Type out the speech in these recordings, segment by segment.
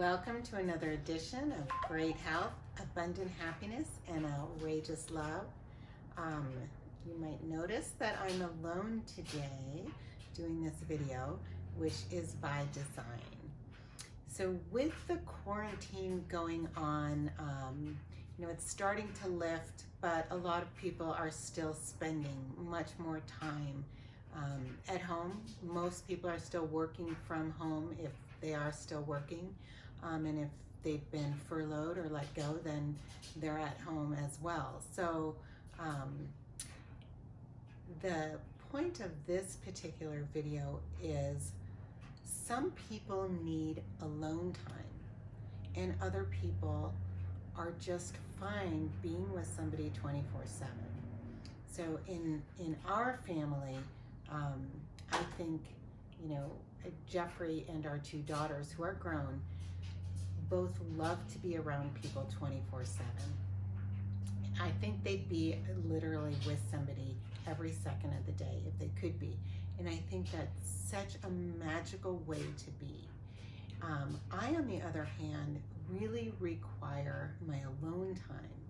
Welcome to another edition of Great Health, Abundant Happiness, and Outrageous Love. You might notice that I'm alone today doing this video, which is by design. So with the quarantine going on, it's starting to lift, but a lot of people are still spending much more time at home. Most people are still working from home if they are still working. And if they've been furloughed or let go, then they're at home as well. So the point of this particular video is some people need alone time and other people are just fine being with somebody 24/7. So in our family, I think, Jeffrey and our two daughters who are grown both love to be around people 24/7. I think they'd be literally with somebody every second of the day if they could be. And I think that's such a magical way to be. I, on the other hand, really require my alone time.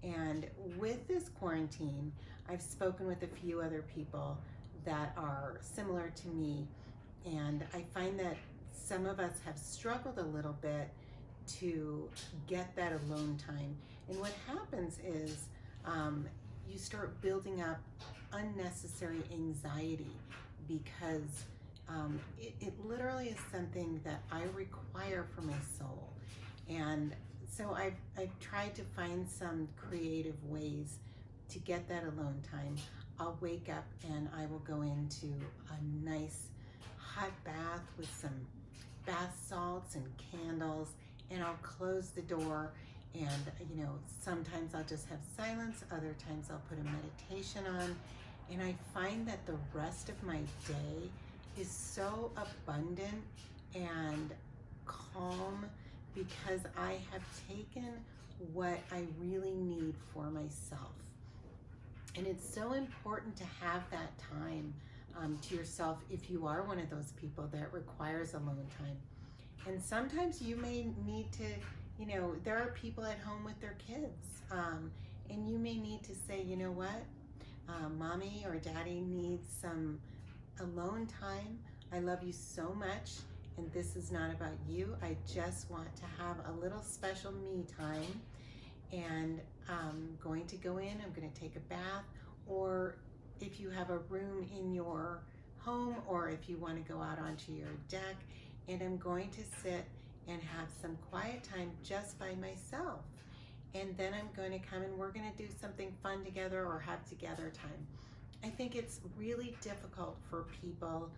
And with this quarantine, I've spoken with a few other people that are similar to me. And I find that some of us have struggled a little bit to get that alone time. And what happens is you start building up unnecessary anxiety because it literally is something that I require for my soul. And so I've tried to find some creative ways to get that alone time. I'll wake up and I will go into a nice hot bath with some bath salts and candles, and I'll close the door, and sometimes I'll just have silence, other times I'll put a meditation on, and I find that the rest of my day is so abundant and calm because I have taken what I really need for myself. And it's so important to have that time to yourself if you are one of those people that requires alone time. And sometimes you may need to, there are people at home with their kids, and you may need to say, you know what, mommy or daddy needs some alone time. I love you so much, and this is not about you. I just want to have a little special me time, and I'm going to go in, I'm going to take a bath, or if you have a room in your home, or if you want to go out onto your deck, and I'm going to sit and have some quiet time just by myself. And then I'm going to come and we're going to do something fun together or have together time. I think it's really difficult for people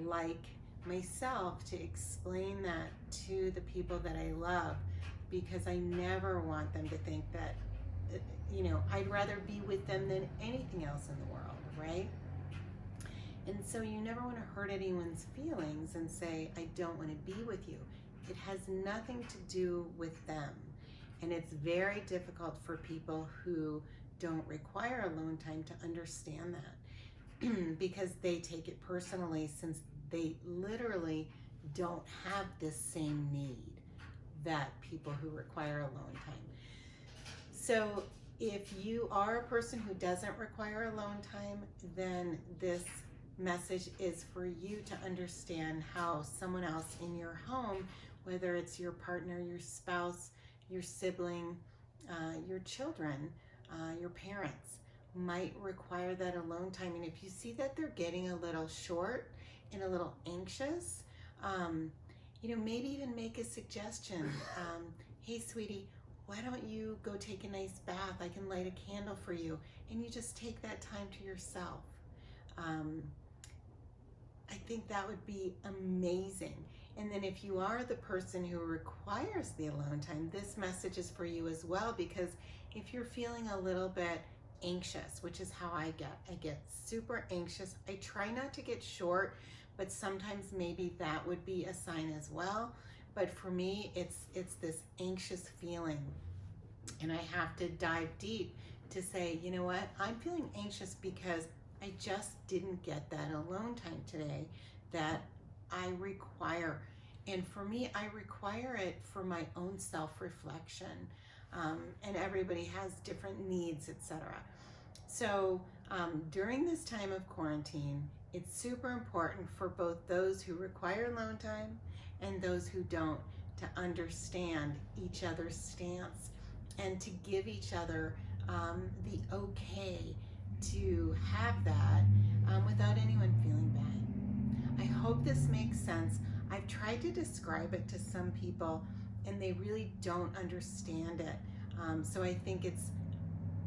like myself to explain that to the people that I love, because I never want them to think that, I'd rather be with them than anything else in the world, right? And so you never want to hurt anyone's feelings and say, I don't want to be with you. It has nothing to do with them. And it's very difficult for people who don't require alone time to understand that because they take it personally, since they literally don't have this same need that people who require alone time. So if you are a person who doesn't require alone time, then this message is for you to understand how someone else in your home, whether it's your partner, your spouse, your sibling, your children, your parents, might require that alone time. And if you see that they're getting a little short and a little anxious, maybe even make a suggestion. Hey, sweetie, why don't you go take a nice bath? I can light a candle for you. And you just take that time to yourself. I think that would be amazing. And then if you are the person who requires the alone time, this message is for you as well, because if you're feeling a little bit anxious, which is how I get super anxious. I try not to get short, but sometimes maybe that would be a sign as well. But for me, it's this anxious feeling, and I have to dive deep to say, you know what, I'm feeling anxious because I just didn't get that alone time today that I require. And for me, I require it for my own self-reflection. And everybody has different needs, etc. So during this time of quarantine, it's super important for both those who require alone time and those who don't to understand each other's stance and to give each other the okay to have that without anyone feeling bad. I hope this makes sense. I've tried to describe it to some people and they really don't understand it. So I think it's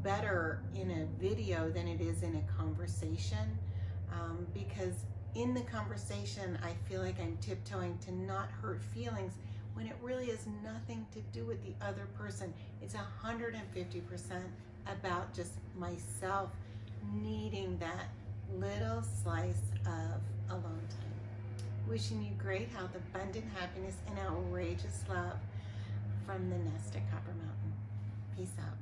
better in a video than it is in a conversation, because in the conversation I feel like I'm tiptoeing to not hurt feelings when it really has nothing to do with the other person. It's 150% about just myself needing that little slice of alone time. Wishing you great health, abundant happiness, and outrageous love from the nest at Copper Mountain. Peace out.